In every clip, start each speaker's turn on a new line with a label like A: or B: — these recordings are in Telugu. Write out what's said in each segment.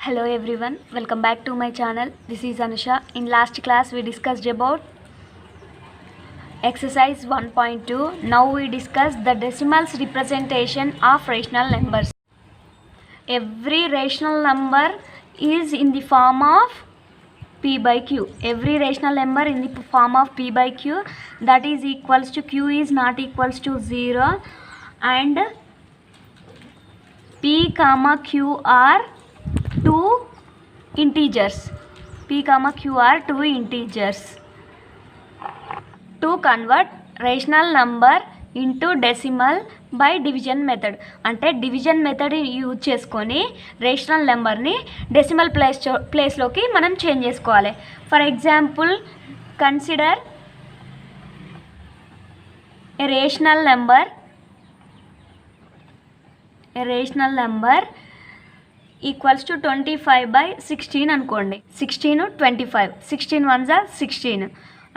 A: Hello everyone, welcome back to my channel. This is Anusha. In last class we discussed about exercise 1.2. Now we discuss the decimals representation of rational numbers. Every rational number is in the form of P by Q. Every rational number in the form of P by Q, that is equals to Q is not equals to 0 and P comma Q are two integers. P comma Q are two integers. To convert rational number into decimal by division method, అంటే డివిజన్ మెథడ్ యూజ్ చేసుకొని రేషనల్ నెంబర్ని డెసిమల్ ప్లేస్లోకి మనం చేంజ్ చేసుకోవాలి. For example consider a rational number equals to 25/16 అనుకోండి. 16 25, 16 1 16,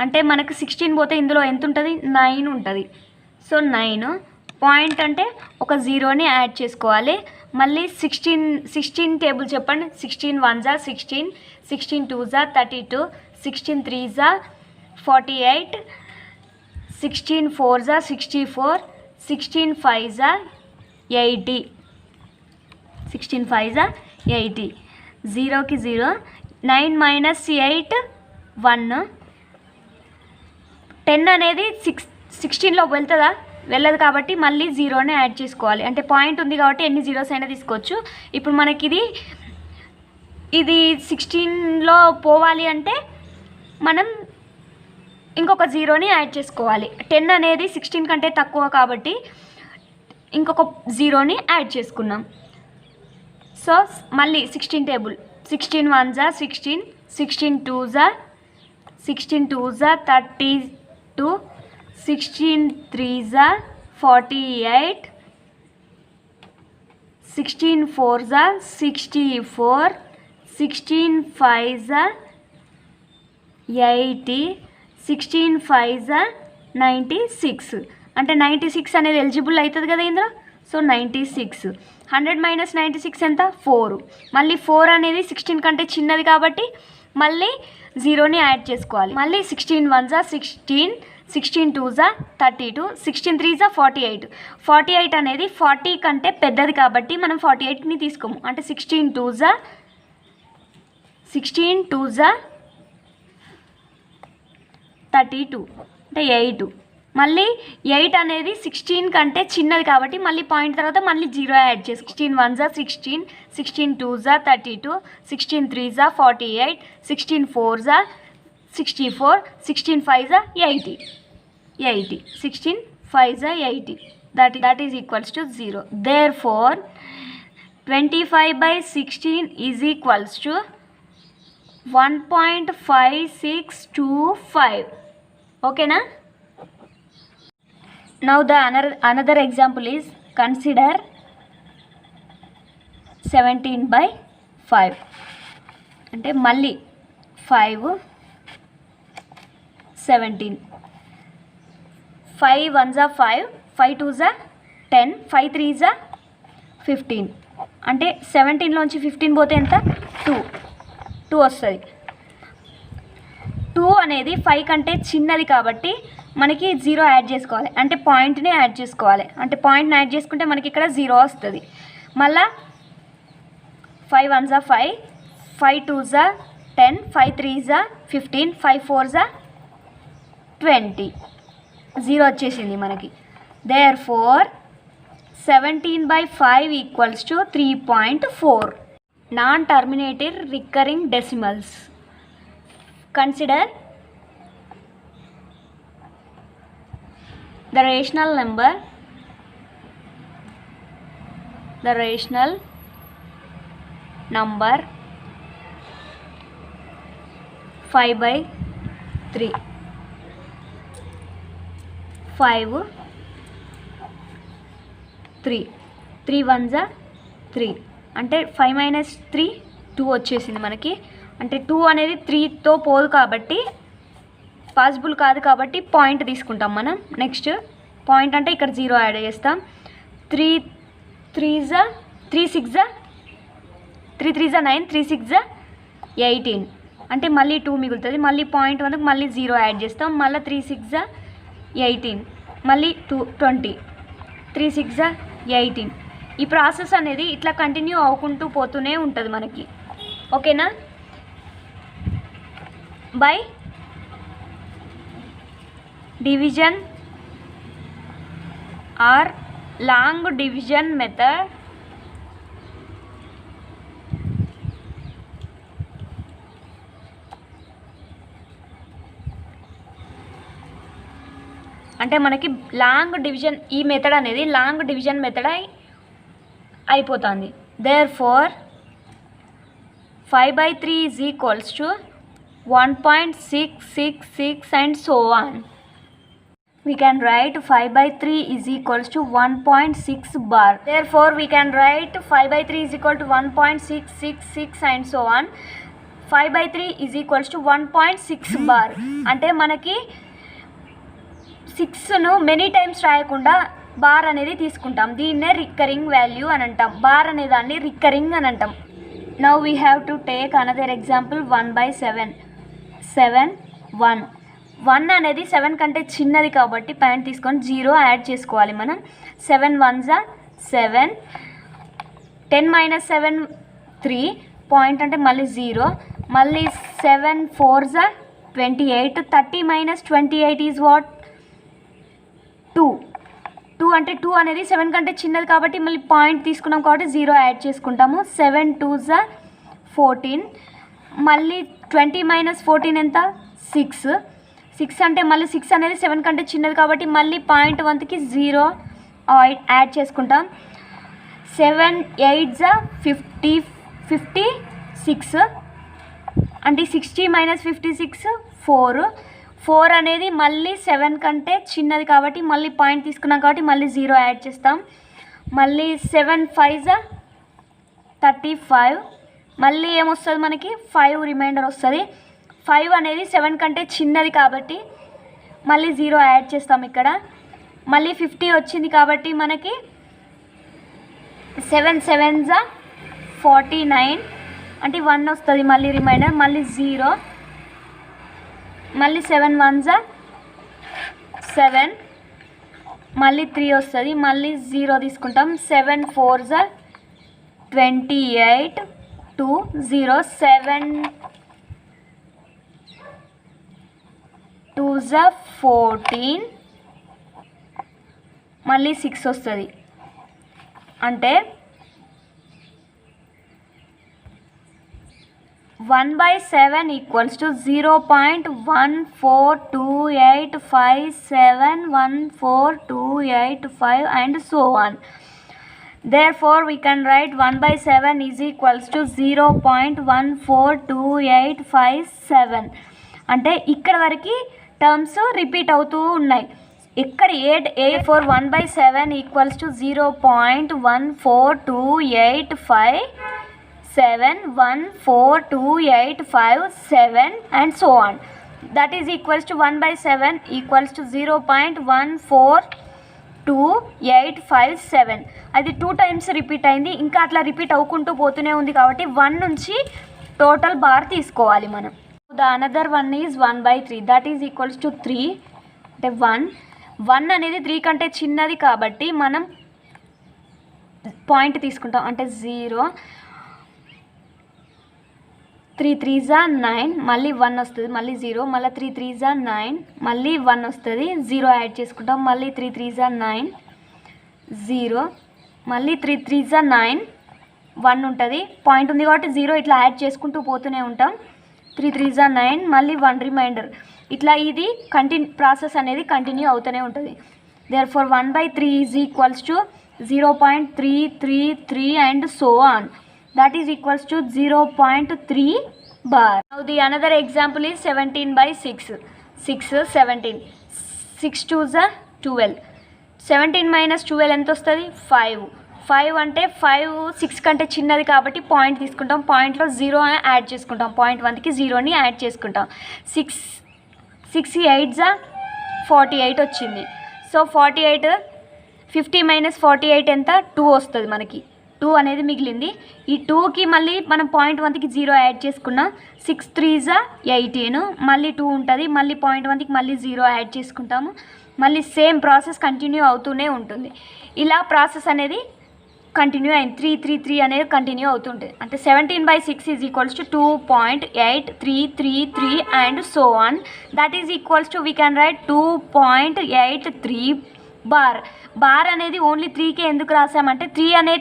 A: అంటే మనకు 16 పోతే ఇందులో ఎంత ఉంటుంది, 9 ఉంటుంది. సో 9 పాయింట్ అంటే ఒక జీరోని యాడ్ చేసుకోవాలి. మళ్ళీ 16 టేబుల్ చెప్పండి. 16 1 16, 16 2 32, 16 3 48, 16 4 64, 16 5 80, 16 5 80, 0కి 0, 9 - 8 1. 10 అనేది 16లో వెళ్తుందా, వెళ్ళదు కాబట్టి మళ్ళీ జీరోనే యాడ్ చేసుకోవాలి. అంటే పాయింట్ ఉంది కాబట్టి ఎన్ని జీరోస్ అయినా తీసుకోవచ్చు. ఇప్పుడు మనకి ఇది 16లో పోవాలి అంటే మనం ఇంకొక జీరోని యాడ్ చేసుకోవాలి. 10 అనేది 16 కంటే తక్కువ కాబట్టి ఇంకొక జీరోని యాడ్ చేసుకున్నాం. సో మళ్ళీ 16 టేబుల్ 16 1 16, 16 2 32, 16 3 48, 16 4 64, 16 5 80, 16 5 96. అంటే 96 అనేది ఎలిజిబుల్ అవుతుంది కదా ఇందులో. సో 96. 100 - 96 ఎంత, 4. మళ్ళీ 4 అనేది 16 కంటే చిన్నది కాబట్టి మళ్ళీ జీరోని యాడ్ చేసుకోవాలి. మళ్ళీ 16 1 16, 16 2 32, 16 3 48. 48 అనేది 40 కంటే పెద్దది కాబట్టి మనం 48ని తీసుకోము. అంటే 16 2 32, అంటే 8. మళ్ళీ 8 అనేది 16 కంటే చిన్నది కాబట్టి మళ్ళీ పాయింట్ తర్వాత మళ్ళీ జీరో యాడ్ చేసి 16 1 16, 16 2 32, 16 3 48, 16 4 64, 16 5 80, 16 5 80. That is equals to 0. Therefore 25/16 is equals to 1.5625. Okay na? Now the another example is consider 17/5. అంటే మళ్ళీ 5 17, 5 1 5, 5 2 10, 5 3 15. అంటే 17లోంచి 15 పోతే ఎంత, 2 వస్తుంది. 2 అనేది 5 కంటే చిన్నది కాబట్టి మనకి జీరో యాడ్ చేసుకోవాలి. అంటే పాయింట్ని యాడ్ చేసుకోవాలి. అంటే పాయింట్ని యాడ్ చేసుకుంటే మనకి ఇక్కడ 0 వస్తుంది. మళ్ళా 5 1 5, 5 2 10, 5 3 15, 5 4 20, 0 వచ్చేసింది మనకి. Therefore 17/5 equals to 3.4. Non-terminated recurring decimals. Consider the rational number 5/3. 5 3, 3 1 3, అంటే 5 - 3 2 వచ్చేసింది మనకి. అంటే 2 అనేది 3తో పోదు కాబట్టి పాసిబుల్ కాదు కాబట్టి పాయింట్ తీసుకుంటాం మనం. నెక్స్ట్ పాయింట్ అంటే ఇక్కడ 0 యాడ్ చేస్తాం. 3 3 6 3 3 జా 9, 3 6 జా 18 అంటే మళ్ళీ 2 మిగులుతుంది. మళ్ళీ పాయింట్ 1కి మళ్ళీ 0 యాడ్ చేస్తాం. మళ్ళీ 3 6 జా 18 మళ్ళీ 20, 3 6 జా 18. ఈ ప్రాసెస్ అనేది ఇట్లా కంటిన్యూ అవ్వకుంటూ పోతూనే ఉంటుంది మనకి. ఓకేనా? By division or long division method అంటే మనకి లాంగ్ డివిజన్, ఈ మెథడ్ అనేది లాంగ్ డివిజన్ మెథడ్ అయిపోతుంది. Therefore 5/3 is equals to 1.666 and so on. We can write 5/3 is equals to 1.6 bar. Therefore, we can write 5/3 is equal to 1.666 and so on. 5/3 is equals to 1.6 bar. అంటే మనకి 6ను మెనీ టైమ్స్ రాయకుండా బార్ అనేది తీసుకుంటాం. దీన్నే రికరింగ్ వాల్యూ అని అంటాం. బార్ అనే దాన్ని రికరింగ్ అని అంటాం. Now we have to take another example 1/7. 7 1 1 అనేది 7 కంటే చిన్నది కాబట్టి పాయింట్ తీసుకొని 0 యాడ్ చేసుకోవాలి మనం. 7 1 జా 7, 10 - 7 3, పాయింట్ అంటే మళ్ళీ 0, మళ్ళీ 7 4 జా 28, 30 - 28 ఈజ్ వాట్ 2. 2 అంటే 2 అనేది 7 కంటే చిన్నది కాబట్టి మళ్ళీ పాయింట్ తీసుకున్నాం కాబట్టి 0 యాడ్ చేసుకుంటాము. 7 2 జా 14, మళ్ళీ 20 - 14 ఎంత 6. 6 అంటే మళ్ళీ 6 అనేది 7 కంటే చిన్నది కాబట్టి మళ్ళీ పాయింట్ 1కి 0 యాడ్ చేసుకుంటాం. 7 8 జా 56 అంటే 60 - 56 4. 4 అనేది మళ్ళీ 7 కంటే చిన్నది కాబట్టి మళ్ళీ పాయింట్ తీసుకున్నాం కాబట్టి మళ్ళీ 0 యాడ్ చేస్తాం. మళ్ళీ 7 5 జా 35, మళ్ళీ ఏమొస్తుంది మనకి 5 రిమైండర్ వస్తుంది. 5 అనేది 7 కంటే చిన్నది కాబట్టి మళ్ళీ 0 యాడ్ చేస్తాం ఇక్కడ. మళ్ళీ 50 వచ్చింది కాబట్టి మనకి 7 7 జా 49 అంటే 1 వస్తుంది మళ్ళీ రిమైండర్, మళ్ళీ 0, మళ్ళీ 7 1 జా 7, మళ్ళీ 3 వస్తుంది, మళ్ళీ 0 తీసుకుంటాం. 7 4 జా 28 2 0, 7 2 జా 14, మళ్ళీ 6 వస్తుంది. అంటే 1/7 equals to 0.14285714285 and so on. Therefore, we can write 1/7 is equals to 0.1428557. అంటే ఇక్కడ వరకు టర్మ్స్ రిపీట్ అవుతూ ఉన్నాయి. ఇక్కడ A for 1/7 equals to 0.1428571428557 and so on. That is equals to 1/7 equals to 0.1428557. అది 2 times రిపీట్ అయింది. ఇంకా అట్లా రిపీట్ అవ్వకుంటూ పోతూనే ఉంది కాబట్టి 1 నుంచి టోటల్ బార్ తీసుకోవాలి మనం. The another one is 1/3. That is equals to 3. అంటే 1 అనేది 3 కంటే చిన్నది కాబట్టి మనం పాయింట్ తీసుకుంటాం. అంటే 0, 3 3 జా 9, మళ్ళీ 1 వస్తుంది, మళ్ళీ 0, మళ్ళీ 3 3 జా 9, మళ్ళీ 1 వస్తుంది, 0 యాడ్ చేసుకుంటాం. మళ్ళీ 3 3 జా 9 0, మళ్ళీ 3 3 జా 9 1 ఉంటుంది, పాయింట్ ఉంది కాబట్టి 0 ఇట్లా యాడ్ చేసుకుంటూ పోతూనే ఉంటాం. 3 3 జా 9, మళ్ళీ 1 రిమైండర్. ఇట్లా ఇది ప్రాసెస్ అనేది కంటిన్యూ అవుతూనే ఉంటుంది. Therefore 1/3 is equals to 0.333 and so on. That is equals to 0.3 bar. Now the another example is 17/6. 6 17, 6 2 జా 12, 17 - 12 ఎంత వస్తుంది 5. 5 అంటే 5 6 కంటే చిన్నది కాబట్టి పాయింట్ తీసుకుంటాం. పాయింట్లో 0 యాడ్ చేసుకుంటాం. పాయింట్ 1కి 0ని యాడ్ చేసుకుంటాం. 6 8 జా 48 వచ్చింది. సో 48 50 - 48 ఎంత 2 వస్తుంది మనకి. 2 అనేది మిగిలింది. ఈ 2కి మళ్ళీ మనం 0.1కి 0 యాడ్ చేసుకున్నాం. 6 3s 18, మళ్ళీ 2 ఉంటుంది. మళ్ళీ 0.1కి మళ్ళీ 0 యాడ్ చేసుకుంటాము. మళ్ళీ సేమ్ ప్రాసెస్ కంటిన్యూ అవుతూనే ఉంటుంది. ఇలా ప్రాసెస్ అనేది కంటిన్యూ అయింది. 3 3 3 అనేది కంటిన్యూ అవుతుంటుంది. అంటే 17/6 is equals to 2.8333 and so on. That is equals to we can write 2.83 bar అనేది ఓన్లీ 3కే ఎందుకు రాసామంటే 3 అనే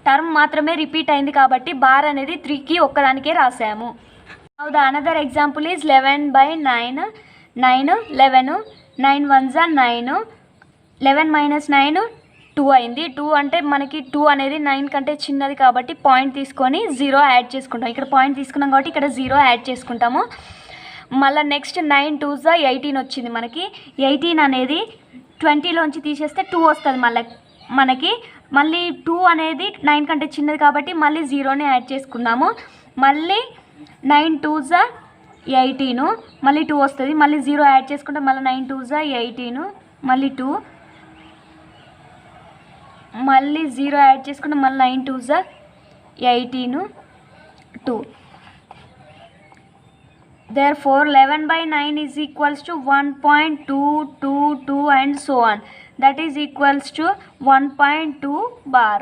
A: టర్మ్ మాత్రమే రిపీట్ అయింది కాబట్టి బార్ అనేది 3కి ఒక్కదానికే రాసాము. Now the another example is 11/9. 9 11, 9 1s 9, 11 - 9 2 అయింది. 2 అంటే మనకి 2 అనేది 9 కంటే చిన్నది కాబట్టి పాయింట్ తీసుకొని 0 యాడ్ చేసుకుంటాం. ఇక్కడ పాయింట్ తీసుకున్నాం కాబట్టి ఇక్కడ 0 యాడ్ చేసుకుంటాము. మళ్ళీ నెక్స్ట్ 9 2s 18 వచ్చింది మనకి. 18 అనేది 20లోంచి తీసేస్తే 2 వస్తుంది మనకి. మళ్ళీ 2 అనేది 9 కంటే చిన్నది కాబట్టి మళ్ళీ 0ని యాడ్ చేసుకున్నాము. మళ్ళీ 9 2s 18, మళ్ళీ 2 వస్తుంది. మళ్ళీ 0 యాడ్ చేసుకుంటే మళ్ళీ 9 2s 18, మళ్ళీ 2, మళ్ళీ 0 యాడ్ చేసుకుంటే మళ్ళీ 9 2s 18 2. Therefore 11/9 is equals to 1.222 and so on. That is equals to 1.2 bar.